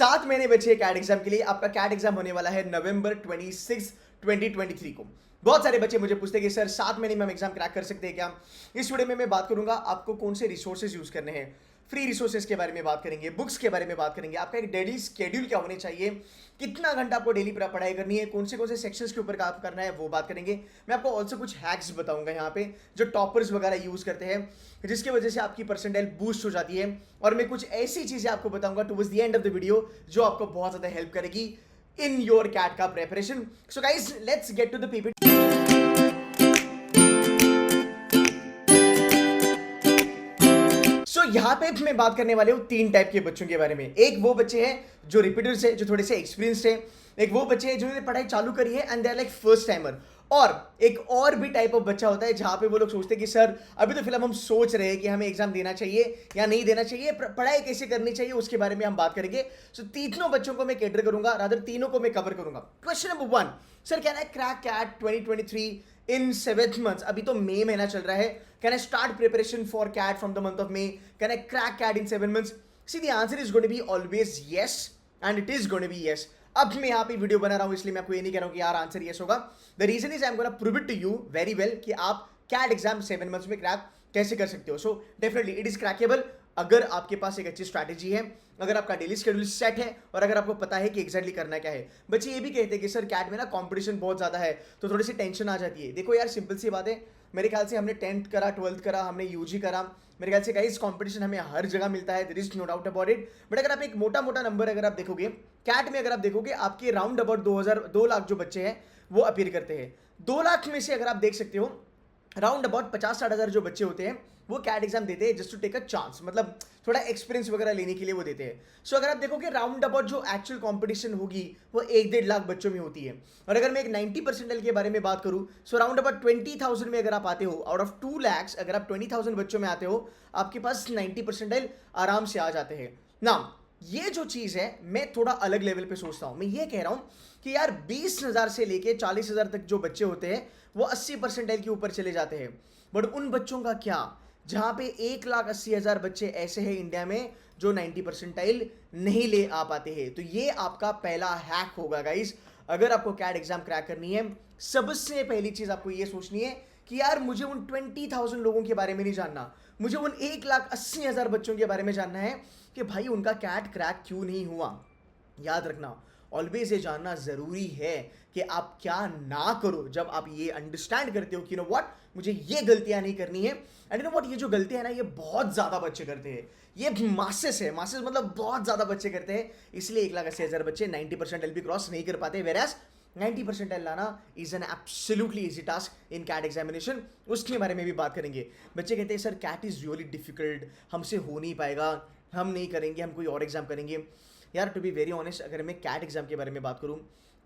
7 महीने बचे cat exam के लिए। आपका कैट एग्जाम होने वाला है नवंबर 26 2023 को। बहुत सारे बच्चे मुझे पूछते हैं कि सर 7 महीने में हम एग्जाम क्रैक कर सकते हैं क्या। इस वीडियो में मैं बात करूंगा आपको कौन से रिसोर्सेज यूज करने हैं, फ्री रिसोर्सेज के बारे में बात करेंगे, बुक्स के बारे में बात करेंगे, आपका एक डेली स्केड्यूल क्या होने चाहिए, कितना घंटा आपको डेली पढ़ाई करनी है, कौन से सेक्शंस के ऊपर काम करना है, वो बात करेंगे। मैं आपको ऑल्सो कुछ हैक्स बताऊंगा यहाँ पे जो टॉपर्स वगैरह यूज करते हैं, जिसकी वजह से आपकी परसेंटाइल बूस्ट हो जाती है। और मैं कुछ ऐसी चीजें आपको बताऊंगा towards the end of the video जो आपको बहुत ज्यादा हेल्प करेगी इन योर कैट का preparation. So guys let's get to the PPT. यहाँ पे मैं बात करने वाले हूँ 3 टाइप के बच्चों के बारे में। एक वो बच्चे हैं जो रिपीटर्स है, जो थोड़े से एक्सपीरियंस्ड है। एक वो बच्चे हैं जिन्होंने पढ़ाई चालू करी है and they are like first timer. और एक और भी टाइप ऑफ बच्चा होता है जहां पे वो लोग सोचते हैं कि सर अभी तो फिलहाल हम सोच रहे हैं कि हमें एग्जाम देना चाहिए या नहीं देना चाहिए, पढ़ाई कैसे करनी चाहिए उसके बारे में हम बात करेंगे। सो तीनों बच्चों को मैं कैटर करूंगा, रादर तीनों को मैं कवर करूंगा। Question number 1, sir can I crack CAT 2023 in 7 months? अभी तो मई महीना चल रहा है। Can I start preparation for CAT from the month of May? Can I crack CAT in 7 months? See the answer is going to be always yes and it is going to be yes. अब मैं यहाँ पे video बना रहा हूं इसलिए मैं आपको ये नहीं कह रहा हूं कि यार आंसर यस होगा। The reason is I am gonna prove it to you very well कि आप कैट एग्जाम 7 months में क्रैक कैसे कर सकते हो। So definitely it is crackable अगर आपके पास एक अच्छी स्ट्रैटेजी है, अगर आपका डेली शेड्यूल सेट है और अगर आपको पता है कि एग्जैक्टली करना क्या है। बच्चे ये भी कहते हैं कि सर कैट में ना कंपटीशन बहुत ज्यादा है तो थोड़ी सी टेंशन आ जाती है। देखो यार सिंपल सी बात है, मेरे ख्याल से हमने 10th करा, 12th करा, हमने यूजी करा, मेरे ख्याल से गाइस कंपटीशन हमें हर जगह मिलता है, there is no doubt about it. But अगर आप एक मोटा मोटा नंबर अगर आप देखोगे कैट में, अगर आप देखोगे आपके राउंड अबाउट 2 लाख जो बच्चे हैं वो अपीयर करते हैं। 2 लाख में से अगर आप देख सकते हो राउंड अबाउट 50-60 हज़ार जो बच्चे होते हैं वो कैट एग्जाम देते हैं just to take a chance, मतलब थोड़ा एक्सपीरियंस वगैरह लेने के लिए वो देते हैं। सो अगर आप देखोगे राउंड अबाउट जो एक्चुअल कंपटीशन होगी वो 1-1.5 लाख बच्चों में होती है। और अगर मैं एक 90 परसेंटाइल के बारे में बात करूं, सो राउंड अबाउट 20,000 में अगर आप आते हो, आउट ऑफ 2 lakhs अगर आप 20,000 बच्चों में आते हो, आपके पास 90 परसेंटाइल आराम से आ जाते हैं ना। ये जो चीज है मैं थोड़ा अलग लेवल पे सोचता हूं। मैं ये कह रहा हूं कि यार 20,000 से लेके 40,000 तक जो बच्चे होते हैं वो 80 परसेंटाइल के ऊपर चले जाते हैं। बट उन बच्चों का क्या जहां पे 1,80,000 बच्चे ऐसे हैं इंडिया में जो 90 परसेंटाइल नहीं ले आ पाते हैं। तो ये आपका पहला हैक होगा गाइस। अगर आपको कैट एग्जाम क्रैक करनी है, सबसे पहली चीज आपको ये सोचनी है कि यार मुझे उन 20,000 लोगों के बारे में नहीं जानना, मुझे उन 1,80,000 बच्चों के बारे में जानना है कि भाई उनका कैट क्रैक क्यों नहीं हुआ। याद रखना ऑलवेज ये जानना जरूरी है कि आप क्या ना करो जब आप ये अंडरस्टैंड करते हो कि नो व्हाट मुझे ये गलतियां नहीं करनी है। एंड नो व्हाट ये जो गलतियां है ना ये बहुत ज्यादा बच्चे करते हैं, ये मासेस है, मासेस मतलब बहुत ज्यादा बच्चे करते हैं। इसलिए 1,80,000 बच्चे 90 परसेंटाइल भी क्रॉस नहीं कर पाते। वेराज 90 परसेंटाइल लाना is an absolutely easy task in CAT examination. उसके बारे में भी बात करेंगे। बच्चे कहते हैं sir CAT is really difficult, हमसे हो नहीं पाएगा, हम नहीं करेंगे, हम कोई और एग्जाम करेंगे। यार टू बी वेरी ऑनेस्ट अगर मैं कैट एग्जाम के बारे में बात करूं,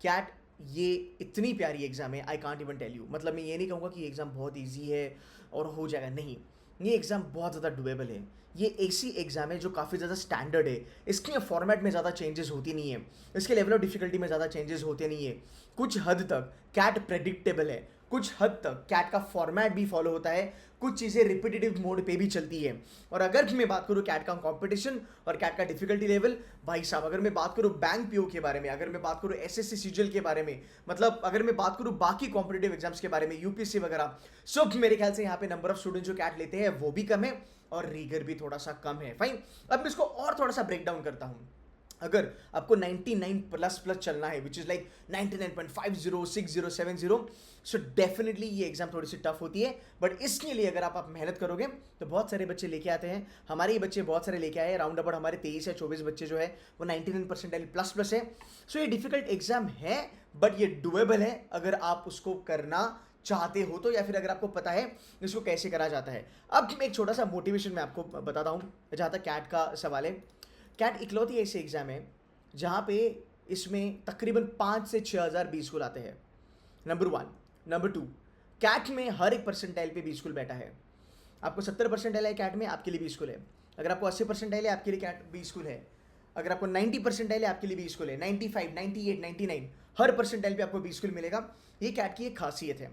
कैट ये इतनी प्यारी एग्जाम है, I can't even tell you. मतलब मैं ये नहीं कहूँगा कि एग्जाम बहुत ईजी है और हो जाएगा, नहीं, ये एग्जाम बहुत ज़्यादा डुएबल है। ये ऐसी एग्जाम है जो काफ़ी ज़्यादा स्टैंडर्ड है। इसके फॉर्मेट में ज़्यादा चेंजेस होती नहीं है, इसके लेवल ऑफ डिफिकल्टी में ज़्यादा चेंजेस होते नहीं है। कुछ हद तक कैट प्रेडिक्टेबल है, कुछ हद तक कैट का फॉर्मेट भी फॉलो होता है, कुछ चीज़ें रिपीटेटिव मोड पे भी चलती है। और अगर मैं बात करूँ कैट का कंपटीशन और कैट का डिफिकल्टी लेवल, भाई साहब अगर मैं बात करूँ बैंक पीओ के बारे में, अगर मैं बात करूँ एसएससी सीजीएल के बारे में, मतलब अगर मैं बात करूँ बाकी कॉम्पिटेटिव एग्जाम्स के बारे में, यूपीएससी वगैरह, सब मेरे ख्याल से यहाँ पे नंबर ऑफ स्टूडेंट जो कैट लेते हैं वो भी कम है और रीगर भी थोड़ा सा कम है। फाइन, अब मैं इसको और थोड़ा सा ब्रेक डाउन करता हूँ। अगर आपको 99 प्लस चलना है which is like 99.50 60 70, so definitely ये एग्जाम थोड़ी सी टफ होती है। बट इसके लिए अगर आप मेहनत करोगे तो बहुत सारे बच्चे लेके आते हैं। हमारे ही बच्चे बहुत सारे लेके आए, राउंड अबाउट हमारे 23 या 24 बच्चे जो है वो 99 परसेंटाइल प्लस है। सो ये डिफिकल्ट एग्जाम है बट ये डुएबल है अगर आप उसको करना चाहते हो तो, या फिर अगर आपको पता है इसको कैसे करा जाता है। अब एक छोटा सा मोटिवेशन मैं आपको बताता हूँ जहाँ तक कैट का सवाल है। कैट इकलौती ऐसी एग्जाम है जहाँ पे इसमें तकरीबन 5 से 6 हज़ार बी स्कूल आते हैं, नंबर 1। नंबर 2, कैट में हर एक परसेंटाइल पे बी स्कूल बैठा है। आपको 70 परसेंटाइल है कैट में, आपके लिए बी स्कूल है। अगर आपको 80 परसेंटाइल है आपके लिए कैट बी स्कूल है। अगर आपको 90 परसेंटाइल है आपके लिए बी स्कूल है। 95, 98, 99 हर परसेंटाइल पे आपको बी स्कूल मिलेगा। ये कैट की एक खासियत है।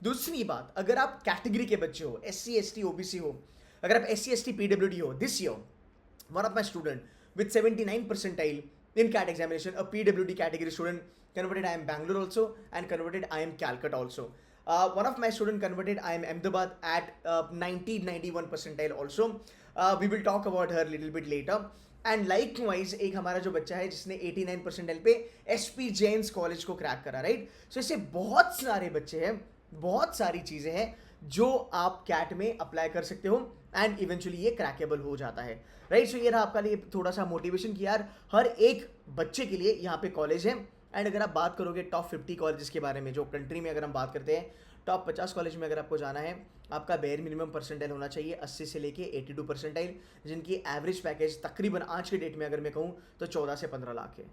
दूसरी बात, अगर आप कैटेगरी के बच्चे हो, SC ST OBC हो, अगर आप SC ST PWD हो, this year one of my student with 79 percentile in CAT examination. A PWD category student converted IIM Bangalore also, and converted IIM Calcutta also. One of my student converted IIM Ahmedabad at 91 percentile also. We will talk about her little bit later. And like wise एक हमारा जो बच्चा है जिसने 89 percentile पे SP Jains college को crack करा, right. सो इससे बहुत सारे बच्चे हैं, बहुत सारी चीज़ें हैं जो आप कैट में अप्लाई कर सकते हो एंड इवेंचुअली ये क्रैकेबल हो जाता है, राइट. सो ये रहा आपका लिए थोड़ा सा मोटिवेशन कि यार हर एक बच्चे के लिए यहाँ पे कॉलेज है. एंड अगर आप बात करोगे टॉप 50 कॉलेजेस के बारे में जो कंट्री में अगर हम बात करते हैं, टॉप 50 कॉलेज में अगर आपको जाना है, आपका बेयर मिनिमम परसेंटाइल होना चाहिए 80 से लेके 82 परसेंटाइल, जिनकी एवरेज पैकेज तकरीबन आज के डेट में अगर मैं कहूँ तो 14 से 15 लाख है.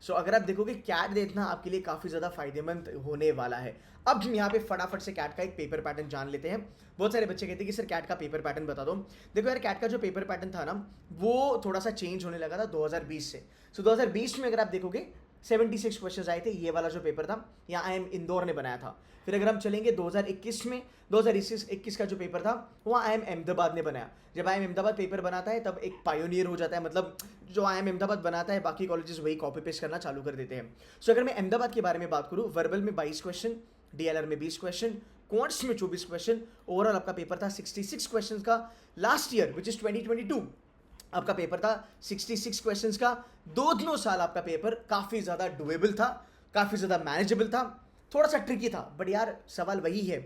सो अगर आप देखोगे कैट देखना आपके लिए काफ़ी ज़्यादा फायदेमंद होने वाला है. अब हम यहाँ पे फटाफट से कैट का एक पेपर पैटर्न जान लेते हैं. बहुत सारे बच्चे कहते हैं कि सर कैट का पेपर पैटर्न बता दो. देखो यार, कैट का जो पेपर पैटर्न था ना वो थोड़ा सा चेंज होने लगा था 2020 से. सो 2020 में अगर आप देखोगे 76 क्वेश्चंस आए थे. ये वाला जो पेपर था यहाँ IIM इंदौर ने बनाया था. फिर अगर हम चलेंगे 2021 में, 2021 का जो पेपर था वो IIM अहमदाबाद ने बनाया. जब IIM अहमदाबाद पेपर बनाता है तब एक पायोनियर हो जाता है, मतलब जो IIM अहमदाबाद बनाता है बाकी कॉलेजेस वही कॉपी पेस्ट करना चालू कर देते हैं. सो अगर मैं अहमदाबाद के बारे में बात करूँ, वर्बल में 22 क्वेश्चन, DLR में 20 क्वेश्चन, क्वांट्स में 24 क्वेश्चन, ओवरऑल आपका पेपर था 66 क्वेश्चन का. लास्ट ईयर विच इज 2022 आपका पेपर था 66 क्वेश्चंस का. दोनों साल आपका पेपर काफ़ी ज़्यादा डुएबल था, काफ़ी ज़्यादा मैनेजेबल था, थोड़ा सा ट्रिकी था. बट यार सवाल वही है,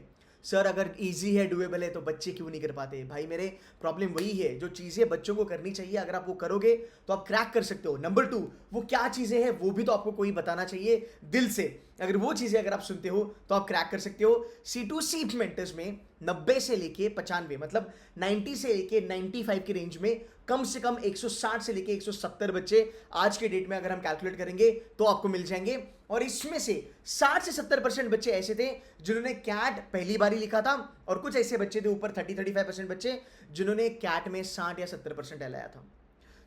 सर अगर इजी है, डुएबल है तो बच्चे क्यों नहीं कर पाते? भाई मेरे प्रॉब्लम वही है, जो चीज़ें बच्चों को करनी चाहिए अगर आप वो करोगे तो आप क्रैक कर सकते हो. नंबर 2, वो क्या चीज़ें हैं वो भी तो आपको कोई बताना चाहिए दिल से. अगर वो चीज़ें अगर आप सुनते हो तो आप क्रैक कर सकते हो. C2C मेंटर्स में 90 से लेके 95, मतलब 90 से लेके 95 की रेंज में कम से कम 160 से लेके 170 बच्चे आज के डेट में अगर हम कैलकुलेट करेंगे तो आपको मिल जाएंगे. और इसमें से 60 से 70% बच्चे ऐसे थे जिन्होंने कैट पहली बार ही लिखा था, और कुछ ऐसे बच्चे थे ऊपर 30-35% बच्चे जिन्होंने कैट में 60 या 70% लाया था.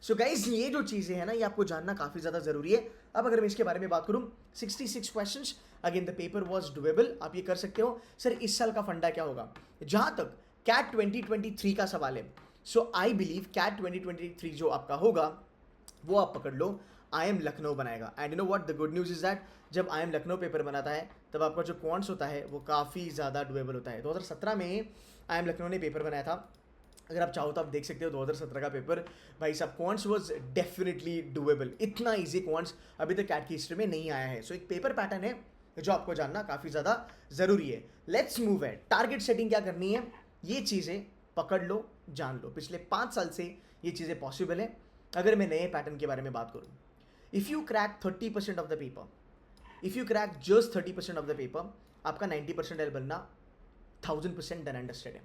सो गाइज ये जो चीज़ें हैं ना ये आपको जानना काफ़ी ज़्यादा ज़रूरी है. अब अगर मैं इसके बारे में बात करूँ, 66 questions, again the paper was doable. आप ये कर सकते हो. सर इस साल का फंडा क्या होगा? जहाँ तक कैट 2023 का सवाल है, सो आई बिलीव कैट 2023 जो आपका होगा वो आप पकड़ लो, IIM लखनऊ बनाएगा. And you know what the good news is that जब IIM लखनऊ पेपर बनाता है तब आपका जो क्वांट्स होता है वो काफ़ी ज़्यादा डुएबल होता है. 2017 में IIM लखनऊ ने पेपर बनाया था. अगर आप चाहो तो आप देख सकते हो 2017 का पेपर. भाई साहब क्वांट्स वाज डेफिनेटली डुएबल. इतना इजी क्वांट्स अभी तक कैट की हिस्ट्री में नहीं आया है. सो एक पेपर पैटर्न है जो आपको जानना काफ़ी ज़्यादा ज़रूरी है. लेट्स मूव है. टारगेट सेटिंग क्या करनी है, ये चीज़ें पकड़ लो, जान लो. पिछले 5 साल से ये चीज़ें पॉसिबल है. अगर मैं नए पैटर्न के बारे में बात करूँ, if you crack 30% of the paper, if you crack just 30% of the paper, आपका 90% बनना 1000% डन अंडरस्टैंड है.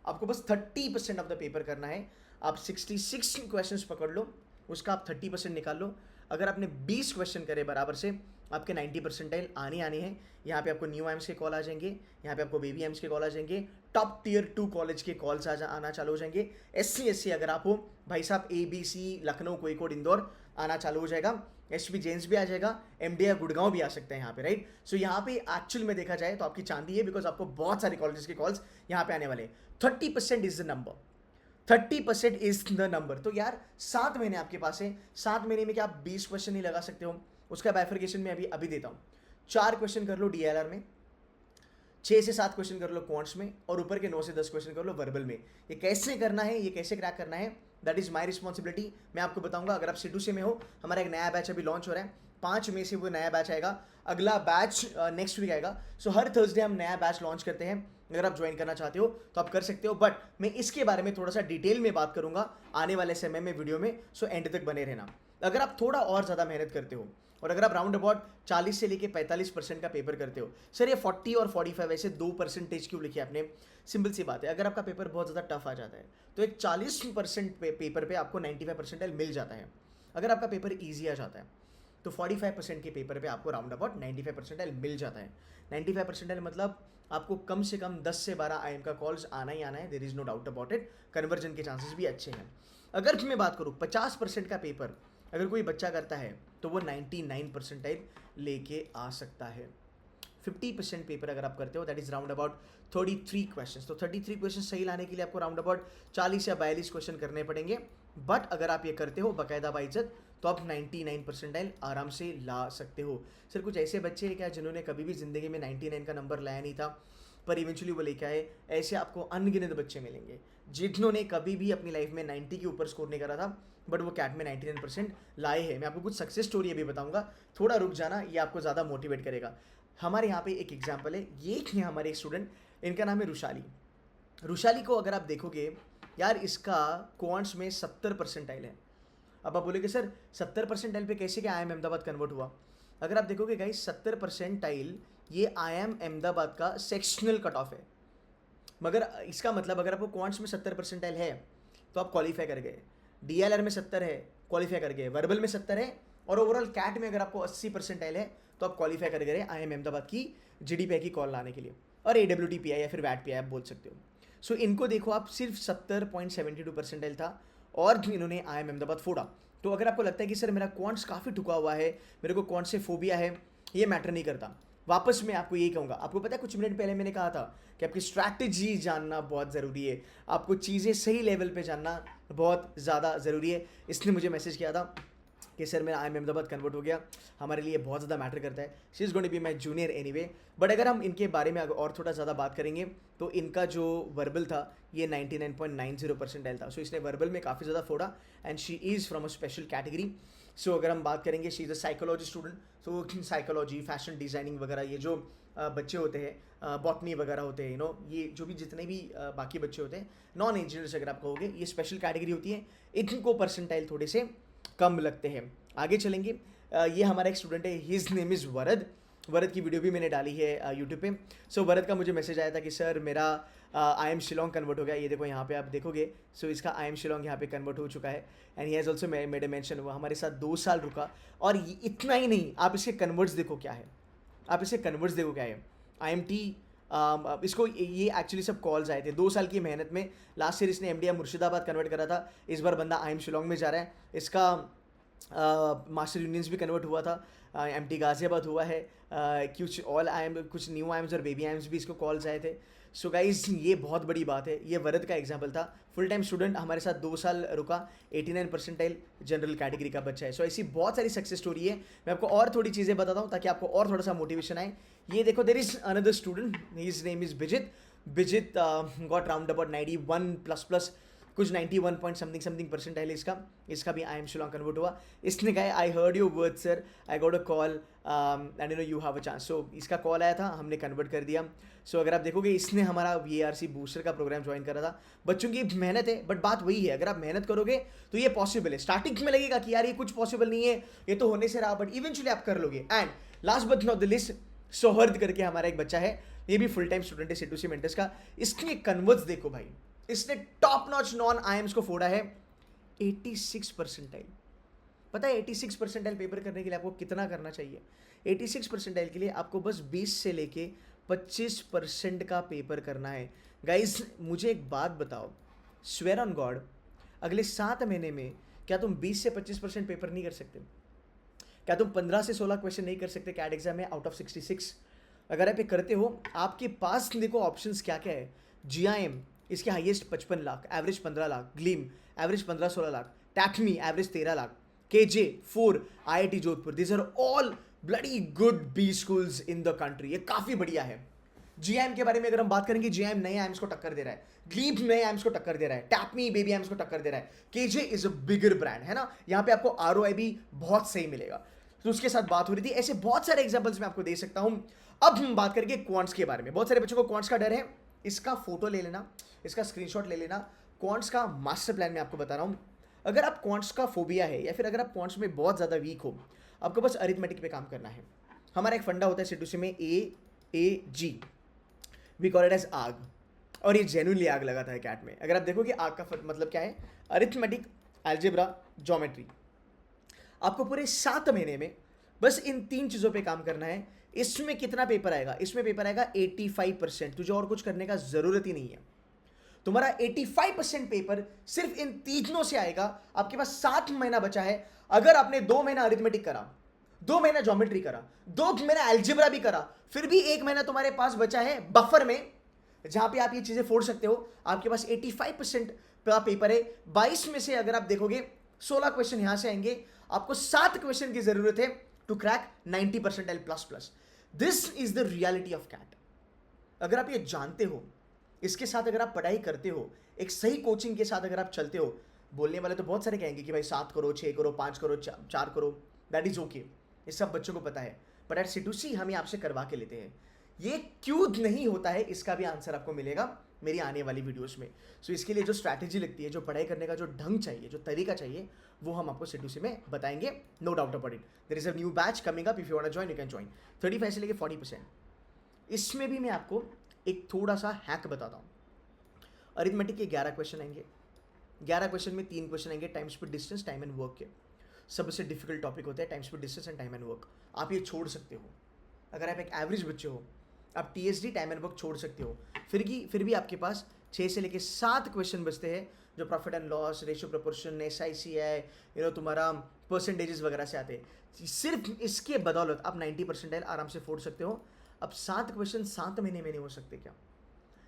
आपको बस 30% ऑफ द पेपर करना है. आप 66 क्वेश्चंस पकड़ लो, उसका आप 30% निकाल लो. अगर आपने 20 क्वेश्चन करे बराबर से, आपके 90% आने हैं. यहाँ पे आपको न्यू एम्स के कॉल आ जाएंगे, यहाँ पे आपको बेबी एम्स के कॉल आ जाएंगे, टॉप टियर 2 कॉलेज के कॉल्स आना चालू हो जाएंगे. SC अगर आप हो भाई साहब, ABC लखनऊ, कोईकोड, इंदौर आना चालू हो जाएगा. SP जैन्स भी आ जाएगा, MDA गुड़गांव भी आ सकते हैं यहाँ पे, राइट. सो यहाँ पे एक्चुअल में देखा जाए तो आपकी चांदी है, बिकॉज आपको बहुत सारे कॉलेजेस के कॉल्स यहाँ पे आने वाले हैं. 30% is the number, 30% is the number. तो यार 7 महीने आपके पास है. 7 महीने में क्या आप 20 क्वेश्चन नहीं लगा सकते हो? उसका बाइफर्केशन मैं अभी देता हूँ. 4 क्वेश्चन कर लो DLR में, 6 से 7 क्वेश्चन कर लो क्वांट्स में, और ऊपर के 9 से 10 क्वेश्चन कर लो वर्बल में. ये कैसे करना है, ये कैसे क्रैक करना है, दैट इज माई रिस्पॉन्सिबिलिटी. मैं आपको बताऊंगा. अगर आप C2C में हो, हमारा एक नया बैच अभी लॉन्च हो रहा है. 5 मई से वो नया बैच आएगा. अगला बैच नेक्स्ट वीक आएगा. सो हर थर्सडे हम नया बैच लॉन्च करते हैं. अगर आप ज्वाइन करना चाहते हो तो आप कर सकते हो. बट मैं इसके बारे में थोड़ा सा डिटेल में बात करूंगा आने वाले समय में वीडियो में. सो एंड तक बने रहना. अगर आप थोड़ा और ज़्यादा मेहनत करते हो, और अगर आप राउंड अबाउट 40 से लेके 45% का पेपर करते हो, सर ये 40 और 45 ऐसे 2% क्यों लिखे आपने? सिंपल सी बात है. अगर आपका पेपर बहुत ज़्यादा टफ आ जाता है तो एक 40% पेपर पे आपको 95% मिल जाता है. अगर आपका पेपर ईजी आ जाता है तो 45% के पेपर पे आपको राउंड अबाउट 95% मिल जाता है. 95% मतलब आपको कम से कम 10 से 12 IIM का कॉल्स आना ही आना है. There is no doubt about it. Conversion के चांसेस भी अच्छे हैं. अगर मैं बात करूँ 50% का पेपर अगर कोई बच्चा करता है तो वो 99% लेके आ सकता है. 50% पेपर अगर आप करते हो, that is round about 33 question. तो 33 क्वेश्चन सही लाने के लिए आपको राउंड अबाउट 40 या 42 क्वेश्चन करने पड़ेंगे. बट अगर आप ये करते हो बाकायदा बाइज्जत तो आप 99 परसेंटाइल आराम से ला सकते हो। सर कुछ ऐसे बच्चे हैं क्या जिन्होंने कभी भी ज़िंदगी में 99 का नंबर लाया नहीं था पर इवेंचुअली वो लेके आए? ऐसे आपको अनगिनत बच्चे मिलेंगे जिन्होंने कभी भी अपनी लाइफ में 90 के ऊपर स्कोर नहीं करा था बट वो कैट में 99% लाए हैं। मैं आपको कुछ सक्सेस स्टोरी अभी बताऊंगा, थोड़ा रुक जाना, ये आपको ज़्यादा मोटिवेट करेगा। हमारे यहाँ पे एक एग्जाम्पल है, ये है हमारे एक स्टूडेंट, इनका नाम है रुशाली। रुशाली को अगर आप देखोगे यार, इसका क्वांट्स में 70 परसेंटाइल है। अब आप बोलोगे सर 70 परसेंटाइल पे कैसे क्या IIM अहमदाबाद कन्वर्ट हुआ? अगर आप देखोगे गाइस 70 परसेंटाइल ये IIM अहमदाबाद का सेक्शनल कट ऑफ है। मगर इसका मतलब अगर आपको क्वांट्स में 70 परसेंटाइल है तो आप क्वालिफाई कर गए, DLR में 70 है क्वालिफाई कर गए, वर्बल में 70 है और ओवरऑल कैट में अगर आपको 80 परसेंटाइल है तो आप क्वालिफाई कर गए IIM अहमदाबाद की GDPI की कॉल लाने के लिए, और AWTPI या फिर WATPI आप बोल सकते हो। सो इनको देखो आप, सिर्फ 70.72 परसेंटाइल था और इन्होंने IIM अहमदाबाद फोड़ा। तो अगर आपको लगता है कि सर मेरा क्वांट्स काफ़ी ठुका हुआ है, मेरे को क्वांट्स से फोबिया है, ये मैटर नहीं करता। वापस मैं आपको यही कहूँगा, आपको पता है कुछ मिनट पहले मैंने कहा था कि आपकी स्ट्रैटेजी जानना बहुत ज़रूरी है, आपको चीज़ें सही लेवल पे जानना बहुत ज़्यादा ज़रूरी है। इसने मुझे मैसेज किया था कि सर मेरा IIM अहमदाबाद कन्वर्ट हो गया, हमारे लिए बहुत ज़्यादा मैटर करता है। She is going to be my junior anyway. But अगर हम इनके बारे में और थोड़ा ज़्यादा बात करेंगे तो इनका जो वर्बल था ये 99.90 परसेंटाइल था। सो इसने वर्बल में काफ़ी ज़्यादा फोड़ा and she is from a special category. So अगर हम बात करेंगे, she is a psychology student. So psychology, fashion designing वगैरह, ये जो बच्चे होते हैं, बॉटनी वगैरह होते हैं, ये जो भी जितने भी बाकी बच्चे होते हैं, नॉन इंजीनियर्स अगर आप कहोगे, ये स्पेशल कैटेगरी होती है, इनको परसेंटाइल थोड़े से कम लगते हैं। आगे चलेंगे, ये हमारा एक स्टूडेंट है, हिज नेम इज़ वरद। वरद की वीडियो भी मैंने डाली है यूट्यूब पे। सो वरद का मुझे मैसेज आया था कि सर मेरा IIM शिलोंग कन्वर्ट हो गया। ये देखो यहाँ पे आप देखोगे, सो इसका IIM शिलोंग यहाँ पे कन्वर्ट हो चुका है and he has also made a mention. वो हमारे साथ 2 साल रुका और इतना ही नहीं, आप इसके कन्वर्ट्स देखो क्या है, आप इसके कन्वर्ट्स देखो क्या है। IMT इसको ये एक्चुअली सब कॉल्स आए थे 2 साल की मेहनत में। लास्ट ईयर इसने MDI मुर्शिदाबाद कन्वर्ट करा था, इस बार बंदा IIM शिलोंग में जा रहा है। इसका मास्टर यूनियंस भी कन्वर्ट हुआ था, MT गाज़ियाबाद हुआ है, कुछ कुछ न्यू IIMs और बेबी IIMs भी इसको कॉल्स आए थे। सो गाइज ये बहुत बड़ी बात है। ये वरद का एग्जाम्पल था, फुल टाइम स्टूडेंट, हमारे साथ 2 साल रुका, 89 परसेंटाइल जनरल कैटेगरी का बच्चा है। सो ऐसी बहुत सारी सक्सेस स्टोरी है। मैं आपको और थोड़ी चीज़ें बताता हूँ ताकि आपको और थोड़ा सा मोटिवेशन आए। ये देखो, there is another student, his name is Bijit. Bijit got round about 91++, कुछ 91 पॉइंट समथिंग परसेंटाइल है इसका। इसका भी IIM शिलोंग कन्वर्ट हुआ। इसने कहा I heard your word sir, I got a call and you have a chance. So इसका कॉल आया था, हमने कन्वर्ट कर दिया। सो अगर आप देखोगे, इसने हमारा VARC बूस्टर का प्रोग्राम ज्वाइन करा था। बच्चों की मेहनत है, बट बात वही है, अगर आप मेहनत करोगे तो ये पॉसिबल है। स्टार्टिंग में लगेगा कि यार ये कुछ पॉसिबल नहीं है, ये तो होने से रहा, बट इवेंचुअली आप कर लोगे। And last but not the list, Sauhard करके हमारा एक बच्चा है, ये भी फुल टाइम स्टूडेंट है C2C मेंटर्स का। इसके कन्वर्ट्स देखो भाई, इसने टॉप नॉच नॉन IIMs को फोड़ा है 86 परसेंटाइल। पता है 86 परसेंटाइल पेपर करने के लिए आपको कितना करना चाहिए? 86 परसेंटाइल के लिए आपको बस 20 से लेके 25% का पेपर करना है। गाइज मुझे एक बात बताओ, स्वेयर ऑन गॉड, अगले 7 महीने में क्या तुम 20 से 25% पेपर नहीं कर सकते? क्या तुम 15 से 16 क्वेश्चन नहीं कर सकते कैट एग्जाम में आउट ऑफ 66? अगर आप ये करते हो, आपके पास देखो ऑप्शंस क्या क्या है। GIM इसके highest 55 lakh, average 15 lakh, GLIM average 15-16 lakh, TAPMI average 13 lakh, KJ 4, IIT Jodhpur, this are all bloody good B schools in the country. ये काफ़ी बढ़िया है। GIM के बारे में अगर हम बात करेंगे, GIM नए IIMs को टक्कर दे रहा है, ग्लीम नए IIMs को टक्कर दे रहा है, टैक्मी बेबी IIMs को टक्कर दे रहा है, KJ is a bigger brand, है ना। यहाँ पे आपको ROI भी बहुत सही मिलेगा। तो उसके साथ बात हो रही थी, ऐसे बहुत सारे एग्जाम्पल्स मैं आपको दे सकता हूँ। अब हम बात करेंगे क्वांट्स के बारे में। बहुत सारे बच्चों को क्वांट्स का डर है, इसका फोटो ले लेना, इसका स्क्रीनशॉट ले लेना। क्वांट्स का मास्टर प्लान मैं आपको बता रहा हूँ। अगर आप क्वांट्स का फोबिया है या फिर अगर आप क्वांट्स में बहुत ज़्यादा वीक हो, आपको बस अरिथमेटिक पे काम करना है। हमारा एक फंडा होता है C2C में, AAG, we call it as आग, और ये जेन्युइनली आग लगाता है कैट में। अगर आप देखो कि आग का मतलब क्या है, अरिथमेटिक, अलजेब्रा, ज्योमेट्री। आपको पूरे 7 महीने में बस इन 3 चीज़ों पे काम करना है। इसमें कितना पेपर आएगा? इसमें पेपर आएगा 85%। तुझे और कुछ करने का ज़रूरत ही नहीं है। तुम्हारा 85% पेपर सिर्फ इन तीनों से आएगा। आपके पास 7 महीना बचा है। अगर आपने 2 महीना अरिथमेटिक करा, 2 महीना ज्योमेट्री करा, 2 महीना अलजेब्रा भी करा, फिर भी 1 महीना तुम्हारे पास बचा है बफर में, जहां पे आप ये चीज़ें फोड़ सकते हो। आपके पास 85% का पेपर है। 22 में से अगर आप देखोगे 16 क्वेश्चन यहां से आएंगे, आपको 7 क्वेश्चन की जरूरत है to crack 90 percentile plus plus. This is the reality of CAT. अगर आप ये जानते हो, इसके साथ अगर आप पढ़ाई करते हो, एक सही कोचिंग के साथ अगर आप चलते हो, बोलने वाले तो बहुत सारे कहेंगे कि भाई 7 करो, 6 करो, 5 करो, 4 करो, दैट इज ओके, ये सब बच्चों को पता है. बट एट C2C हम ये आपसे करवा के लेते हैं. ये क्यों नहीं होता है, इसका भी आंसर आपको मिलेगा मेरी आने वाली वीडियोस में. सो इसके लिए जो स्ट्रैटेजी लगती है, जो पढ़ाई करने का जो ढंग चाहिए, जो तरीका चाहिए, वो हम आपको C2C में बताएंगे. No doubt about it. There is a new batch coming up. If you want to join you can join. 35 से लेके 40%. इसमें भी मैं आपको एक थोड़ा सा हैक बताता हूँ. अरिथमेटिक के 11 क्वेश्चन आएंगे. 11 क्वेश्चन में 3 क्वेश्चन आएंगे time speed distance time and work के. सबसे डिफिकल्ट टॉपिक होते हैं time speed distance and time and work. आप ये छोड़ सकते हो. अगर आप एक एवरेज बच्चे हो, आप TSD टाइम एंड वर्क छोड़ सकते हो. फिर भी आपके पास 6 से लेके 7 क्वेश्चन बचते हैं जो profit and loss, ratio proportion, SICI, तुम्हारा परसेंटेजेस वगैरह से आते हैं. सिर्फ इसके बदौलत आप 90 परसेंटाइल आराम से फोड़ सकते हो. अब 7 क्वेश्चन 7 महीने में नहीं हो सकते क्या?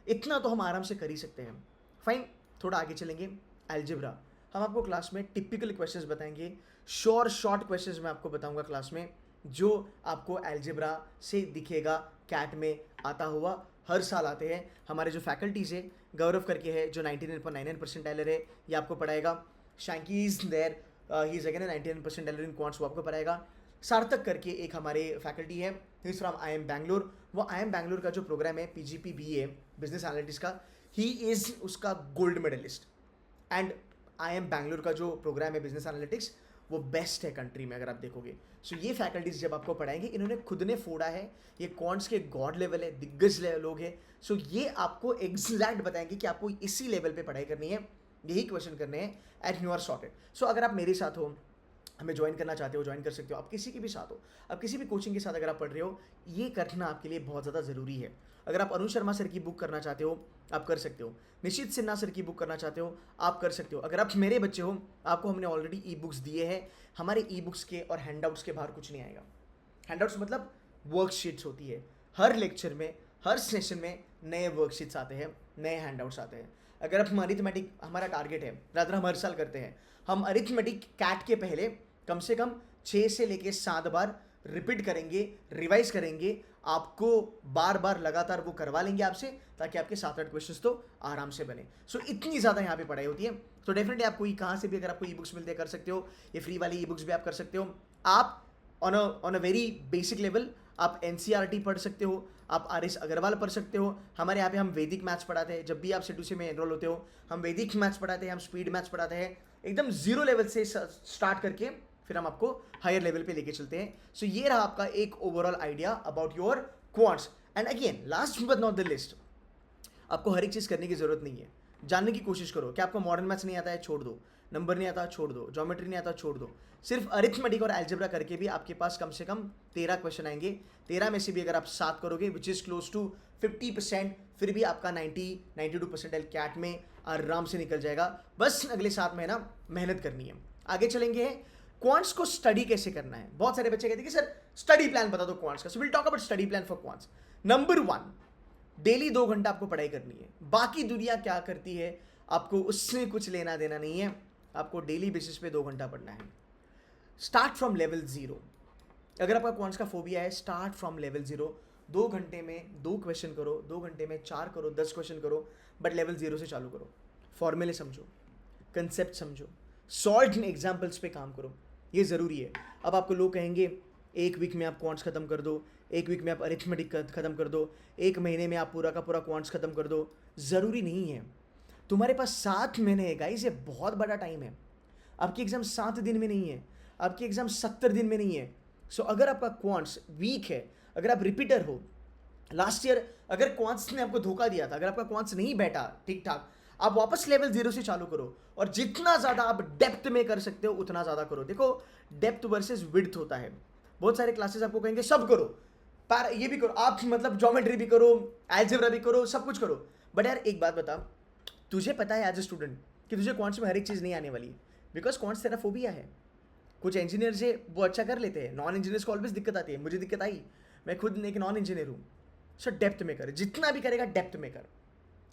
इतना तो हम आराम से कर ही सकते हैं. फाइन, थोड़ा आगे चलेंगे. अलजेब्रा हम आपको क्लास में टिपिकल क्वेश्चंस बताएंगे. शॉर्ट क्वेश्चंस मैं आपको बताऊंगा क्लास में, जो आपको अलजेब्रा से दिखेगा कैट में आता हुआ. हर साल आते हैं. हमारे जो फैकल्टीज है, गौरव करके है जो 99.99 परसेंटाइलर है, ये आपको पढ़ाएगा. Shanky is there, he is again 99 percentiler in quants, वो आपको पढ़ाएगा. सार्थक करके एक हमारे फैकल्टी है, he is from IIM Bangalore. वो IIM बैंगलोर का जो प्रोग्राम है PGP BA बिजनेस एनालिटिक्स का, ही इज उसका gold medalist. And IIM Bangalore का जो प्रोग्राम है बिजनेस एनालिटिक्स, वो बेस्ट है कंट्री में अगर आप देखोगे. सो ये फैकल्टीज जब आपको पढ़ाएंगे, इन्होंने खुद ने फोड़ा है. ये क्वांट्स के गॉड लेवल है, दिग्गज लोग हैं. सो ये आपको एग्जैक्ट बताएंगे कि आपको इसी लेवल पे पढ़ाई करनी है, यही क्वेश्चन करने हैं, एंड यू आर सॉर्टेड. सो अगर आप मेरे साथ हो, हमें ज्वाइन करना चाहते हो, ज्वाइन कर सकते हो. आप किसी के भी साथ हो, आप किसी भी कोचिंग के साथ अगर आप पढ़ रहे हो, ये करना आपके लिए बहुत ज़्यादा ज़रूरी है. अगर आप अनु शर्मा सर की बुक करना चाहते हो, आप कर सकते हो. निशित सिन्हा सर की बुक करना चाहते हो, आप कर सकते हो. अगर आप मेरे बच्चे हो, आपको हमने ऑलरेडी ई-बुक्स दिए हैं. हमारे ई-बुक्स के और हैंडआउट्स के बाहर कुछ नहीं आएगा. हैंडआउट्स मतलब वर्कशीट्स होती है. हर लेक्चर में, हर सेशन में नए वर्कशीट्स आते हैं, नए हैंडआउट्स आते हैं. अगर हम अरिथमेटिक, हमारा टारगेट है, रादर हम हर साल करते हैं, हम अरिथमेटिक कैट के पहले कम से कम 6 से लेके 7 बार रिपीट करेंगे, रिवाइज करेंगे. आपको बार बार लगातार वो करवा लेंगे आपसे, ताकि आपके 7-8 क्वेश्चंस तो आराम से बने. सो इतनी ज़्यादा यहाँ पे पढ़ाई होती है. तो डेफिनेटली आप कोई कहाँ से भी अगर आपको ई-बुक्स मिलते हैं कर सकते हो. ये फ्री वाली ई-बुक्स भी आप कर सकते हो. आप on a very basic level आप NCERT पढ़ सकते हो, आप RS अग्रवाल पढ़ सकते हो. हमारे यहाँ पे हम वैदिक मैथ्स पढ़ाते हैं. जब भी आप C2C में एनरोल होते हो, हम वैदिक मैथ्स पढ़ाते हैं, हम स्पीड मैथ्स पढ़ाते हैं. एकदम जीरो लेवल से स्टार्ट करके फिर हम आपको हायर लेवल पे लेके चलते हैं. सो ये रहा आपका एक overall idea about your quants. And again last but not the list, आपको हर एक चीज़ करने की जरूरत नहीं है. जानने की कोशिश करो. क्या आपको मॉडर्न मैथ्स नहीं आता है, छोड़ दो. नंबर नहीं आता, छोड़ दो. ज्योमेट्री नहीं आता, छोड़ दो. सिर्फ अरिथमेटिक और अलजेब्रा करके भी आपके पास कम से कम 13 क्वेश्चन आएंगे. 13 में से भी अगर आप 7 करोगे, विच इज़ क्लोज टू 50%, फिर भी आपका 92 परसेंटाइल कैट में आराम से निकल जाएगा. बस अगले 7 महीना मेहनत करनी है. आगे चलेंगे, क्वांट्स को स्टडी कैसे करना है. बहुत सारे बच्चे कहते हैं कि सर स्टडी प्लान बता दो क्वांट्स का. So will talk about study plan for quants. Number 1, daily 2 घंटा आपको पढ़ाई करनी है. बाकी दुनिया क्या करती है, आपको उससे कुछ लेना देना नहीं है. आपको डेली बेसिस पे 2 घंटा पढ़ना है. Start from level 0. अगर आपका क्वांट्स का फोबिया है, स्टार्ट फ्रॉम लेवल 0. 2 घंटे में 2 क्वेश्चन करो, 2 घंटे में 4 करो, 10 क्वेश्चन करो, बट लेवल 0 से चालू करो. फॉर्मूले समझो, कंसेप्ट समझो, सॉल्व एग्जाम्पल्स पे काम करो. ये ज़रूरी है. अब आपको लोग कहेंगे 1 वीक में आप क्वांट्स खत्म कर दो, 1 वीक में आप अरिथमेटिक खत्म कर दो, 1 महीने में आप पूरा का पूरा क्वांट्स खत्म कर दो. ज़रूरी नहीं है. तुम्हारे पास 7 महीने है गाइस, ये बहुत बड़ा टाइम है. आपकी एग्जाम 7 दिन में नहीं है, आपकी एग्जाम 70 दिन में नहीं है. सो अगर आपका क्वांट्स वीक है, अगर आप रिपीटर हो, लास्ट ईयर अगर क्वांट्स ने आपको धोखा दिया था, अगर आपका क्वांट्स नहीं बैठा ठीक ठाक, आप वापस लेवल 0 से चालू करो. और जितना ज़्यादा आप डेप्थ में कर सकते हो उतना ज़्यादा करो. देखो, डेप्थ वर्सेस विड्थ होता है. बहुत सारे क्लासेस आपको कहेंगे सब करो, ये भी करो, आप मतलब ज्योमेट्री भी करो, अलजेब्रा भी करो, सब कुछ करो. बट यार एक बात बता, तुझे पता है एज ए स्टूडेंट कि तुझे क्वांट्स में हर एक चीज़ नहीं आने वाली, बिकॉज क्वांट्स तेरा फोबिया है. कुछ इंजीनियर से वो अच्छा कर लेते हैं, नॉन इंजीनियर्स को ऑलवेज दिक्कत आती है. मुझे दिक्कत आई, मैं खुद एक नॉन इंजीनियर हूँ. सो डेप्थ में कर, जितना भी करेगा डेप्थ में कर.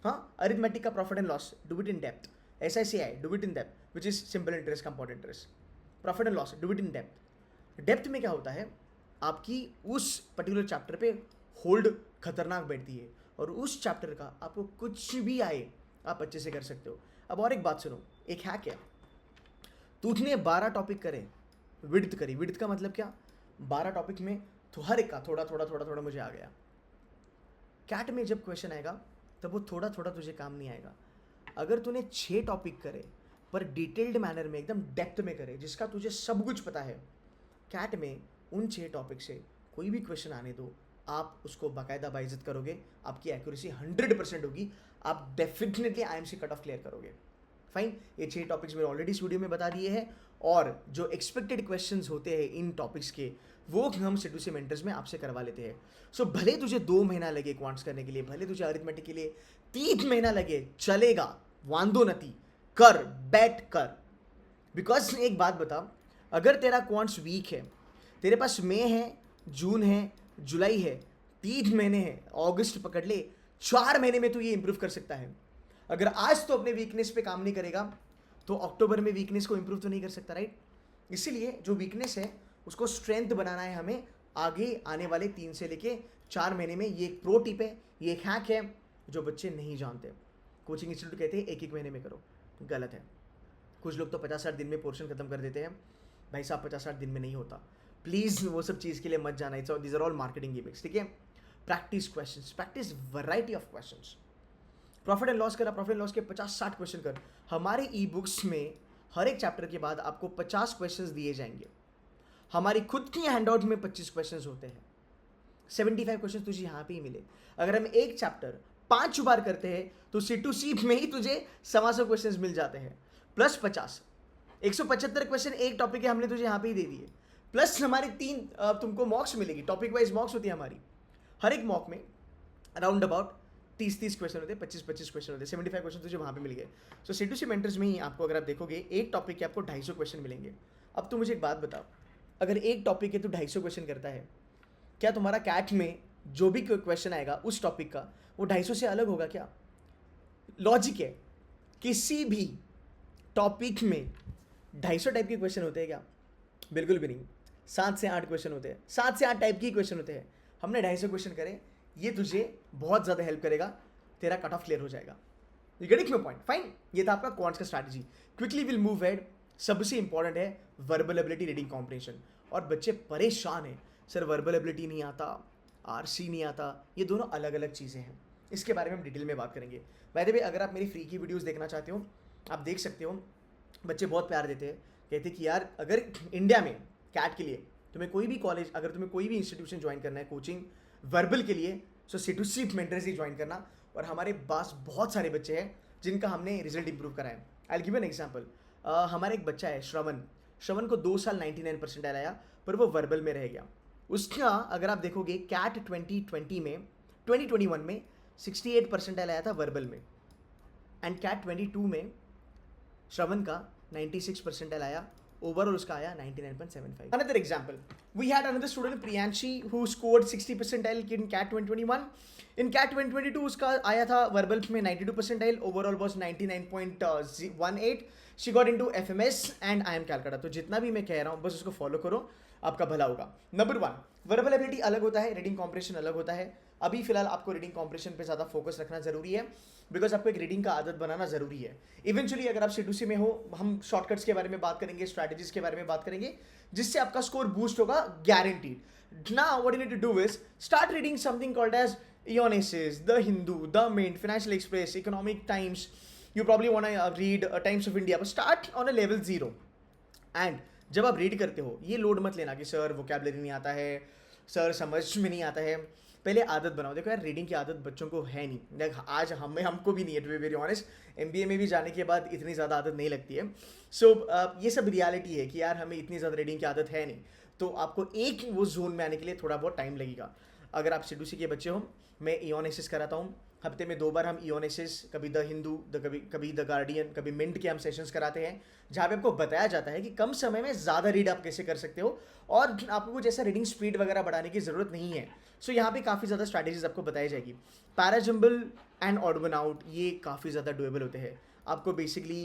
हाँ, अरिथमेटिक का profit and loss, do it in depth. SICI, do it in depth, which is simple interest, compound interest. Profit and loss, do it in depth. Depth में क्या होता है, आपकी उस पर्टिकुलर चैप्टर पे होल्ड खतरनाक बैठती है और उस चैप्टर का आपको कुछ भी आए आप अच्छे से कर सकते हो। अब और एक बात सुनो, एक हैक है, तूने 12 टॉपिक करे, विड्थ करी। विड्थ का मतलब क्या, 12 टॉपिक में तो हर एक का थोड़ा थोड़ा थोड़ा थोड़ा मुझे आ गया। कैट में जब क्वेश्चन आएगा तब वो थोड़ा थोड़ा तुझे काम नहीं आएगा। अगर तूने 6 टॉपिक करे पर डिटेल्ड मैनर में एकदम डेप्थ में करे, जिसका तुझे सब कुछ पता है, कैट में उन 6 टॉपिक से कोई भी क्वेश्चन आने दो, आप उसको बाकायदा बाइज्जत करोगे, आपकी एक्यूरेसी 100% होगी, आप definitely IMC cut off clear करोगे। फाइन, ये 6 टॉपिक्स मैंने ऑलरेडी इस वीडियो में बता दिए हैं और जो एक्सपेक्टेड क्वेश्चंस होते हैं इन टॉपिक्स के वो हम C2C मेंटर्स में आपसे करवा लेते हैं। सो भले तुझे 2 महीना लगे क्वांट्स करने के लिए, भले तुझे अरिथमेटिक के लिए 3 महीना लगे, चलेगा, वांदो नती, कर, बैट कर। बिकॉज एक बात बता, अगर तेरा क्वांट्स वीक है, तेरे पास मई है, जून है, जुलाई है, 3 महीने हैं, अगस्त पकड़ ले, 4 महीने में तू ये इंप्रूव कर सकता है। अगर आज तो अपने वीकनेस पे काम नहीं करेगा तो अक्टूबर में वीकनेस को इंप्रूव तो नहीं कर सकता, राइट। इसीलिए जो वीकनेस है उसको स्ट्रेंथ बनाना है हमें आगे आने वाले 3 से लेके 4 महीने में। ये एक प्रो टिप है, ये एक हैक है जो बच्चे नहीं जानते। कोचिंग इंस्टीट्यूट कहते हैं 1-1 महीने में करो, गलत है। कुछ लोग तो 50-60 दिन में पोर्शन खत्म कर देते हैं, भाई साहब 50-60 दिन में नहीं होता। प्लीज़ वो सब चीज़ के लिए मत जाना, its these are all marketing gimmicks, ठीक है। Practice questions, practice variety of questions. Profit and loss करा, प्रॉफिट एंड लॉस के 50-60 क्वेश्चन कर। हमारे ई बुक्स में हर एक चैप्टर के बाद आपको 50 क्वेश्चंस दिए जाएंगे। हमारी खुद की हैंडआउट में 25 क्वेश्चंस होते हैं, 75 क्वेश्चन तुझे यहाँ पे ही मिले। अगर हम एक चैप्टर 5 बार करते हैं तो C2C में ही तुझे 125 क्वेश्चंस मिल जाते हैं, प्लस 50, 175 क्वेश्चन एक टॉपिक के हमने तुझे यहाँ पे ही दे दिए, प्लस हमारे 3 तुमको मॉक्स मिलेगी, टॉपिक वाइज मॉक्स होती है हमारी। हर एक मॉक में अराउंड अबाउट 30 क्वेश्चन होते हैं, 25 क्वेश्चन होते हैं, 75 क्वेश्चन तुझे वहाँ पे मिल गए। सो C2C मेंटर्स में ही आपको अगर आप देखोगे एक टॉपिक के आपको 250 क्वेश्चन मिलेंगे। अब तू मुझे एक बात बताओ, अगर एक टॉपिक के तू 250 क्वेश्चन करता है, क्या तुम्हारा कैट में जो भी क्वेश्चन आएगा उस टॉपिक का वो 250 से अलग होगा क्या? लॉजिक है, किसी भी टॉपिक में 250 टाइप के क्वेश्चन होते हैं क्या? बिल्कुल भी नहीं। 7 से 8 क्वेश्चन होते हैं, 7 से 8 टाइप के क्वेश्चन होते हैं। हमने 250 क्वेश्चन करे, ये तुझे बहुत ज़्यादा हेल्प करेगा, तेरा कट ऑफ क्लियर हो जाएगा। You getting my point? Fine, ये था आपका क्वांट्स का strategy. Quickly will move head. सबसे इंपॉर्टेंट है वर्बल एबिलिटी, रीडिंग कॉम्प्रिहेंशन। और बच्चे परेशान हैं, सर वर्बल एबिलिटी नहीं आता, RC नहीं आता, ये दोनों अलग अलग चीज़ें हैं। इसके बारे में हम डिटेल में बात करेंगे। बाय द वे, अगर आप मेरी फ्री की वीडियोज़ देखना चाहते हो, आप देख सकते हो। बच्चे बहुत प्यार देते हैं, कहते हैं कि यार अगर इंडिया में कैट के लिए तुम्हें कोई भी कॉलेज, अगर तुम्हें कोई भी इंस्टीट्यूशन ज्वाइन करना है कोचिंग वर्बल के लिए, सो C2C मेंटर्स ही ज्वाइन करना। और हमारे पास बहुत सारे बच्चे हैं जिनका हमने रिजल्ट इंप्रूव करा है। I will give an example. हमारा एक बच्चा है श्रवण को 2 साल 99 परसेंटाइल आया, पर वो वर्बल में रह गया। उसका अगर आप देखोगे कैट 2021 में 68 परसेंटाइल आया था वर्बल में, एंड कैट 22 में श्रवण का 96 परसेंटाइल आया, ओवरऑल उसका आया 99.75. Another example, we had another student Priyanshi who scored 60 percentile in CAT 2021. In CAT 2022 उसका आया था वर्बल में 92 percentile, overall was 99.18. She got into FMS and IIM Calcutta. तो जितना भी मैं कह रहा हूँ बस उसको फॉलो करो, आपका भला होगा। नंबर 1, वर्बल एबिलिटी अलग होता है, रीडिंग कॉम्प्रिहेंशन अलग होता है। अभी फिलहाल आपको रीडिंग कॉम्प्रिहेंशन पे ज़्यादा फोकस रखना जरूरी है, बिकॉज आपको एक रीडिंग का आदत बनाना जरूरी है। इवेंचुअली अगर आप C2C में हो, हम शॉर्टकट्स के बारे में बात करेंगे, स्ट्रैटेजीज के बारे में बात करेंगे, जिससे आपका स्कोर बूस्ट होगा, guaranteed. Now what you need to do is start reading something called as Ionesis, The Hindu, The Mint, Financial Express, Economic Times. You probably want to read Times of India, but start on a level 0. And जब आप read करते हो ये load मत लेना कि sir vocabulary नहीं आता है, सर समझ में नहीं आता है। पहले आदत बनाओ। देखो यार, रीडिंग की आदत बच्चों को है नहीं, देख आज हमको भी नहीं है, to be very honest. MBA में भी जाने के बाद इतनी ज़्यादा आदत नहीं लगती है। सो ये सब रियलिटी है कि यार हमें इतनी ज़्यादा रीडिंग की आदत है नहीं, तो आपको एक वो जोन में आने के लिए थोड़ा बहुत टाइम लगेगा। अगर आप C2C के बच्चे हो, मैं Ionesis कराता हूँ, हफ्ते में 2 बार हम Ionesis, कभी द हिंदू, कभी द गार्डियन, कभी मिंट के हम सेशंस कराते हैं, जहाँ पे आपको बताया जाता है कि कम समय में ज़्यादा रीड आप कैसे कर सकते हो और आपको कुछ ऐसा रीडिंग स्पीड वगैरह बढ़ाने की ज़रूरत नहीं है। सो यहाँ पे काफ़ी ज़्यादा स्ट्रैटेजीज आपको बताई जाएगी। Parajumble and odd one out ये काफ़ी ज़्यादा डुएबल होते हैं। आपको बेसिकली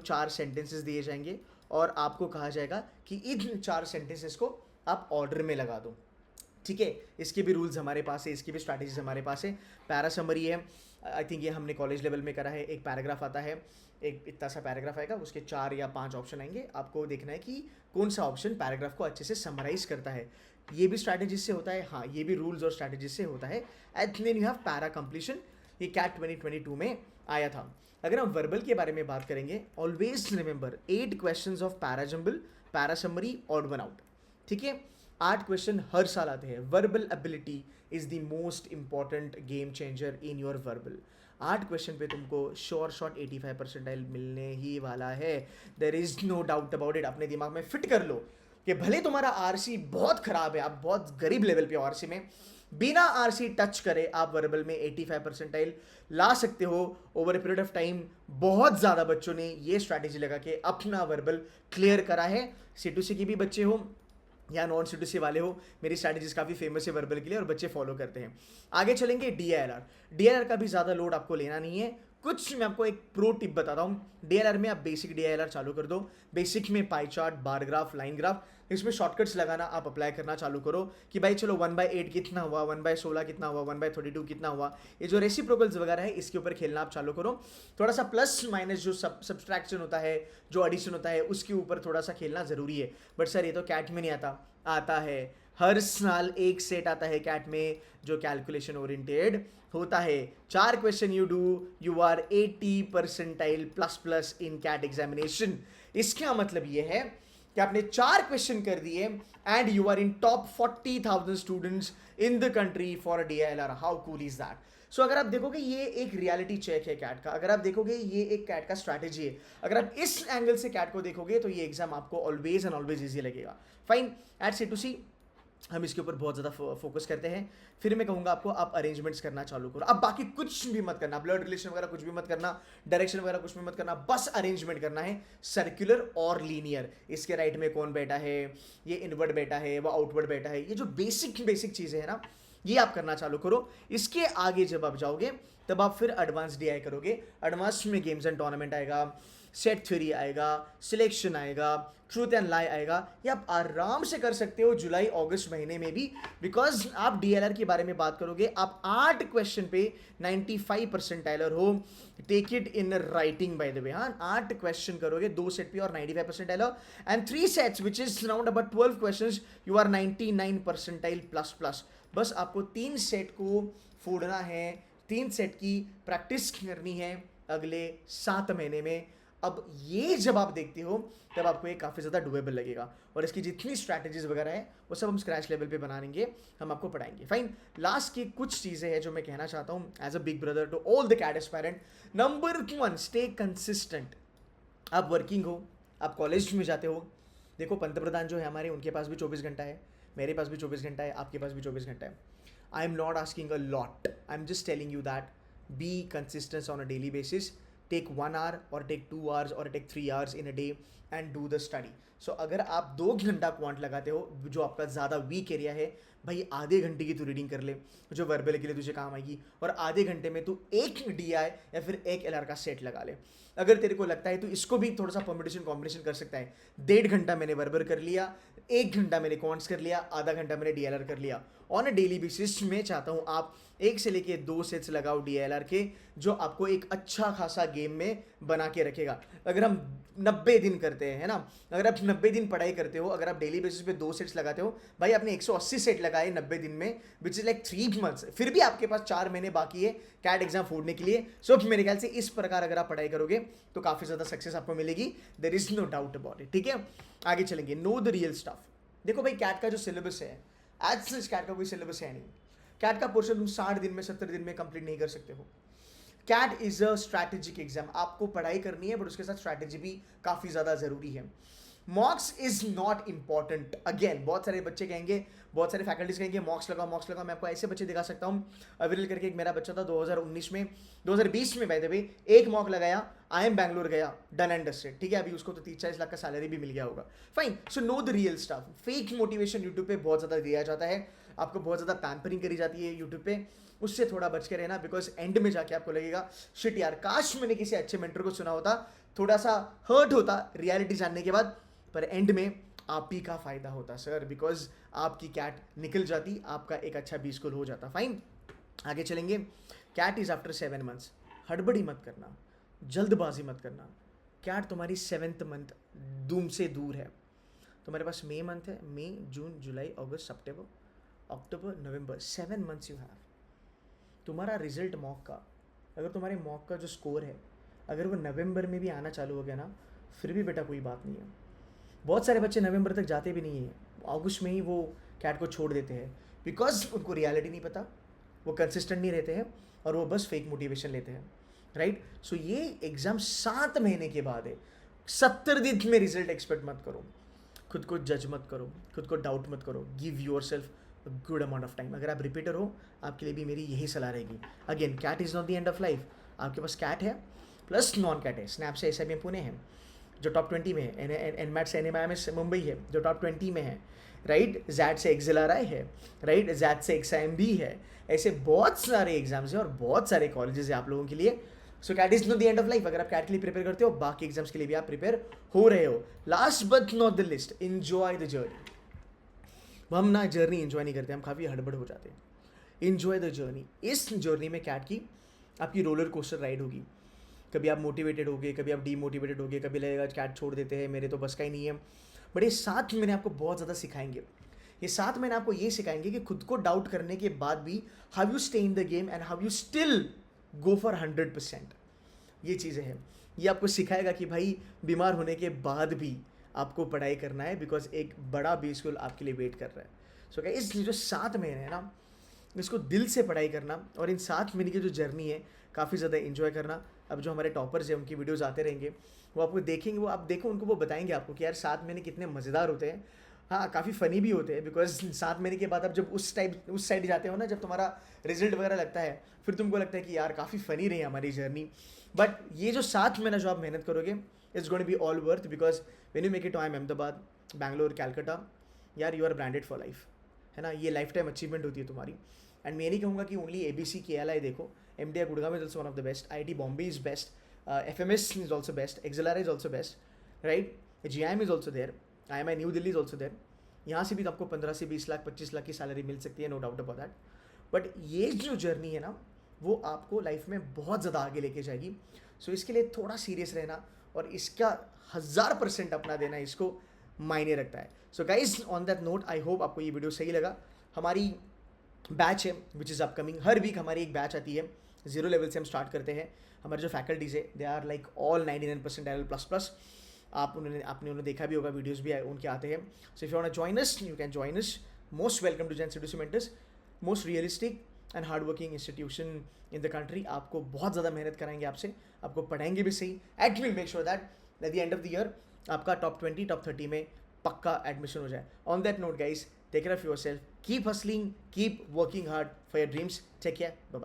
4 सेंटेंसेस दिए जाएंगे और आपको कहा जाएगा कि इन 4 सेंटेंसेस को आप ऑर्डर में लगा दो। ठीक है, इसके भी रूल्स हमारे पास है, इसकी भी स्ट्रैटेजीज हमारे पास है। पैरा समरी है, आई थिंक ये हमने कॉलेज लेवल में करा है। एक पैराग्राफ आता है, एक इतना सा पैराग्राफ आएगा, उसके 4 या 5 ऑप्शन आएंगे, आपको देखना है कि कौन सा ऑप्शन पैराग्राफ को अच्छे से समराइज करता है। ये भी स्ट्रैटेजीज से होता है, हाँ ये भी रूल्स और स्ट्रैटेजीज से होता है। And then you have para completion, ये कैट 2022 में आया था। अगर हम वर्बल के बारे में बात करेंगे, always remember 8 questions of para jumble, para summary, odd one out. ठीक है, 8 क्वेश्चन हर साल आते हैं। Verbal ability is the most important game changer in your verbal. 8 question पे तुमको श्योर शॉट 85 परसेंटाइल मिलने ही वाला है, there is no doubt about it. अपने दिमाग में फिट कर लो कि भले तुम्हारा आरसी बहुत खराब है, आप बहुत गरीब लेवल पे हो आरसी में, बिना आरसी टच करे आप वर्बल में 85 परसेंटाइल ला सकते हो over a period of time. बहुत ज़्यादा बच्चों ने ये स्ट्रैटेजी लगा के अपना वर्बल क्लियर करा है। C2C की भी बच्चे हो या नॉन C2C वाले हो, मेरी स्ट्रैटेजीज काफ़ी फेमस है वर्बल के लिए और बच्चे फॉलो करते हैं। आगे चलेंगे DILR। DILR का भी ज़्यादा लोड आपको लेना नहीं है। कुछ मैं आपको एक प्रो टिप बताता हूँ। DILR में आप बेसिक DILR चालू कर दो। बेसिक में pie chart, bar graph, line graph, इसमें शॉर्टकट्स लगाना आप अप्लाई करना चालू करो कि भाई चलो 1/8 कितना हुआ, 1/16 कितना हुआ, 1/32 कितना हुआ। ये जो रेसिप्रोकल्स वगैरह है इसके ऊपर खेलना आप चालू करो। थोड़ा सा प्लस माइनस जो सब्सट्रैक्शन होता है, जो एडिशन होता है, उसके ऊपर थोड़ा सा खेलना ज़रूरी है। बट सर ये तो कैट में नहीं आता है। हर साल एक सेट आता है कैट में जो कैलकुलेशन ओरिएंटेड होता है। 4 question you do, you are 80 percentile plus in CAT examination. इसका मतलब ये है कि आपने 4 क्वेश्चन कर दिए and you are in top 40,000 students in the country for DILR। How cool is that? So अगर आप देखोगे ये एक रियलिटी चेक है कैट का। अगर आप देखोगे ये एक कैट का स्ट्रैटेजी है। अगर आप इस एंगल से कैट को देखोगे तो ये एग्जाम आपको ऑलवेज एंड ऑलवेज ईजी लगेगा। फाइन, एट C2C हम इसके ऊपर बहुत ज़्यादा फोकस करते हैं। फिर मैं कहूँगा आपको आप अरेंजमेंट्स करना चालू करो। अब बाकी कुछ भी मत करना, ब्लड रिलेशन वगैरह कुछ भी मत करना, डायरेक्शन वगैरह कुछ भी मत करना, बस अरेंजमेंट करना है, सर्कुलर और लीनियर। इसके राइट में कौन बैठा है, ये इनवर्ड बैठा है, वो आउटवर्ड बैठा है, ये जो बेसिक चीज़ें हैं ना, ये आप करना चालू करो। इसके आगे जब आप जाओगे तब आप फिर एडवांस DI करोगे। एडवांस में गेम्स एंड टूर्नामेंट आएगा, सेट थ्योरी आएगा, सिलेक्शन आएगा, ट्रूथ एंड लाई आएगा। ये आप आराम से कर सकते हो जुलाई अगस्त महीने में भी, बिकॉज आप DLR के बारे में बात करोगे, आप 8 क्वेश्चन पे 95 परसेंटाइलर हो। Take it in writing by the way. हाँ, 8 क्वेश्चन करोगे 2 सेट पे और 95 percentiler, and 3 sets which is around about 12 questions, you are 99 percentile plus. बस आपको 3 सेट को फोड़ना है, 3 सेट की प्रैक्टिस करनी है अगले 7 महीने में। अब ये जब आप देखते हो तब आपको ये काफ़ी ज़्यादा डुएबल लगेगा, और इसकी जितनी स्ट्रैटेजीज वगैरह है वो सब हम स्क्रैच लेवल पे बनाएंगे, हम आपको पढ़ाएंगे। फाइन, लास्ट की कुछ चीज़ें हैं जो मैं कहना चाहता हूँ as a big brother to all the CAT aspirant. Number 1, stay consistent. आप वर्किंग हो, आप कॉलेज में जाते हो, देखो पंतप्रधान जो है हमारे, उनके पास भी 24 घंटा है, मेरे पास भी 24 घंटा है, आपके पास भी 24 घंटा है। I am not asking a lot, I am just telling you that be consistent on a daily basis. Take 1 hour और टेक 2 hours और take 3 hours in a day and do the study. So अगर आप 2 घंटा quant लगाते हो, जो आपका ज़्यादा वीक एरिया है, भाई आधे घंटे की तू रीडिंग कर ले जो वर्बल के लिए तुझे काम आएगी, और आधे घंटे में तू एक DI या फिर एक LR का सेट लगा ले। अगर तेरे को लगता है तो इसको भी थोड़ा सा परम्यूटेशन कॉम्बिनेशन कर सकता है। 1.5 घंटा मैंने वर्बल कर लिया, 1 घंटा मैंने क्वांट्स कर लिया, आधा घंटा मैंने DLR कर लिया। ऑन अ डेली बेसिस मैं चाहता हूँ आप 1 से लेके 2 सेट्स लगाओ DLR के, जो आपको एक अच्छा खासा गेम में बना के रखेगा। अगर हम 90 दिन करते हैं ना, अगर आप 90 दिन पढ़ाई करते हो, अगर आप डेली बेसिस पे 2 सेट्स लगाते हो, भाई आपने 180 सेट लगाए 90 दिन में, विच इज लाइक 3 months। फिर भी आपके पास 4 महीने बाकी है कैट एग्जाम फोड़ने के लिए। सो मेरे ख्याल से इस प्रकार अगर आप पढ़ाई करोगे तो काफ़ी ज़्यादा सक्सेस आपको मिलेगी, there is no doubt about it. ठीक है, आगे चलेंगे। Know the real stuff. देखो भाई, कैट का जो सिलेबस है, एज सच कैट का कोई सिलेबस है नहीं। कैट का पोर्शन तुम 60 दिन में, 70 दिन में कंप्लीट नहीं कर सकते हो। CAT is a strategic exam, आपको पढ़ाई करनी है बट उसके साथ स्ट्रैटेजी भी काफ़ी ज़्यादा ज़रूरी है। मॉक्स इज नॉट इंपॉर्टेंट। अगेन बहुत सारे बच्चे कहेंगे, बहुत सारे फैकल्टीज कहेंगे मॉक्स लगाओ, मॉक्स लगाओ। मैं आपको ऐसे बच्चे दिखा सकता हूँ। अविरल करके एक मेरा बच्चा था 2019 में, 2020 में बाय द वे, एक मॉक लगाया, आई एम बैंगलोर गया, डन एंड डस्टेड, ठीक है, अभी उसको तो 30-40 लाख का सैलरी भी मिल गया होगा, fine. So no the real stuff. Fake motivation YouTube पे बहुत ज़्यादा दिया जाता है, आपको बहुत ज़्यादा पैम्परिंग करी जाती है यूट्यूब पे, उससे थोड़ा बच के रहना, बिकॉज एंड में जाके आपको लगेगा शिट यार, काश मैंने किसी अच्छे मेंटर को सुना होता, थोड़ा सा हर्ट होता रियलिटी जानने के बाद, पर एंड में आप ही का फायदा होता सर, बिकॉज आपकी कैट निकल जाती, आपका एक अच्छा बी स्कूल हो जाता. फाइन, आगे चलेंगे. CAT is after 7 months. हड़बड़ी मत करना, जल्दबाजी मत करना. कैट तुम्हारी 7th month दूम से दूर है. तुम्हारे पास मई मंथ है, मई, जून, जुलाई, अगस्त, सितंबर, अक्टूबर, नवंबर, 7 months यू हैव. तुम्हारा रिजल्ट मॉक का, अगर तुम्हारे मॉक का जो स्कोर है अगर वो नवंबर में भी आना चालू हो गया ना, फिर भी बेटा कोई बात नहीं है. बहुत सारे बच्चे नवंबर तक जाते भी नहीं हैं, अगस्त में ही वो कैट को छोड़ देते हैं, बिकॉज उनको रियलिटी नहीं पता, वो कंसिस्टेंट नहीं रहते हैं, और वो बस फेक मोटिवेशन लेते हैं, राइट. सो ये एग्ज़ाम 7 महीने के बाद है. 70 दिन में रिजल्ट एक्सपेक्ट मत करो, खुद को जज मत करो, खुद को डाउट मत करो. Give your self a good amount of time. अगर आप रिपीटर हो, आपके लिए भी मेरी यही सलाह रहेगी. Again, CAT is not the end of life. आपके पास कैट है प्लस नॉन कैट है. स्नैप से SIBM पुणे है जो टॉप 20 में है, एनमैट से NMIM से मुंबई है जो टॉप 20 में है, राइट. जैट से XLRI है, राइट. जैट से XIMB है. ऐसे बहुत सारे एग्जाम्स हैं और बहुत सारे कॉलेजेस हैं आप लोगों के लिए. So CAT is not the end of life. अगर आप कैट के लिए प्रिपेयर करते हो, बाकी एग्जाम्स के लिए भी आप प्रिपेयर हो रहे हो. Last but not the list, enjoy the journey. हम ना जर्नी इंजॉय नहीं करते, हम काफ़ी हड़बड़ हो जाते हैं. Enjoy the journey. इस जर्नी में कैट की आपकी रोलर कोस्टर राइड होगी. कभी आप मोटिवेटेड होगे, कभी आप डीमोटिवेटेड होगे, कभी लगेगा कैट छोड़ देते हैं, मेरे तो बस का ही नहीं है. बट ये 7 महीने आपको बहुत ज़्यादा सिखाएंगे. ये 7 महीने आपको ये सिखाएंगे कि खुद को डाउट करने के बाद भी how you stay in the game and how you still go for 100%. ये चीज़ें हैं. ये आपको सिखाएगा कि भाई बीमार होने के बाद भी आपको पढ़ाई करना है, बिकॉज एक बड़ा बी स्कूल आपके लिए वेट कर रहा है. सो गाइस, जो 7 महीने है ना, इसको दिल से पढ़ाई करना, और इन 7 महीने की जो जर्नी है काफ़ी ज़्यादा इन्जॉय करना. अब जो हमारे टॉपर्स हैं उनकी वीडियोस आते रहेंगे, वो आपको देखेंगे, वो आप देखो उनको, वो बताएंगे आपको कि यार 7 महीने कितने मज़ेदार होते हैं. हाँ, काफ़ी फ़नी भी होते हैं, बिकॉज 7 महीने के बाद आप जब उस साइड जाते हो ना, जब तुम्हारा रिजल्ट वगैरह लगता है, फिर तुमको लगता है कि यार काफ़ी फ़नी रही हमारी जर्नी. बट ये जो 7 महीना जो आप मेहनत करोगे, it's going to be all worth, because when you make it to IIM Ahmedabad, Bangalore, Calcutta, यार you are branded for life, है ना. ये लाइफ टाइम अचीवमेंट होती है तुम्हारी. एंड मैं नहीं कहूँगा कि ओनली ABC KLI देखो, MDI Gurgaon is also one of the best, IIT Bombay is best, FMS is also best, XLRI is also best, right. GIM is also there, IMI new Delhi is also there. यहाँ से भी तो आपको 15 से 20 लाख 25 लाख की salary मिल सकती है, no doubt about that. But ये जो जर्नी है ना, वो आपको लाइफ में बहुत ज़्यादा आगे लेके जाएगी. सो इसके लिए थोड़ा सीरियस रहना, और इसका 1000% अपना देना इसको मायने रखता है. So guys, on that note, I hope आपको ये वीडियो सही लगा. हमारी बैच है विच इज़ अपकमिंग. हर वीक हमारी एक बैच आती है, 0 लेवल से हम स्टार्ट करते हैं. हमारे जो फैकल्टीज़ है, they are like all 99% LL++. आपने देखा भी होगा, वीडियोस भी उनके आते हैं. So if you want to join us, you can join us. Most welcome to Gen CDC mentors, most realistic and hard working institution in the country. आपको बहुत ज़्यादा मेहनत कराएंगे, आपसे आपको पढ़ाएंगे भी सही, at will make sure that at the end of the year आपका टॉप 20 टॉप 30 में पक्का एडमिशन हो जाए. On that note guys, take care of yourself, keep hustling, keep working hard for your dreams. Take care, bye bye.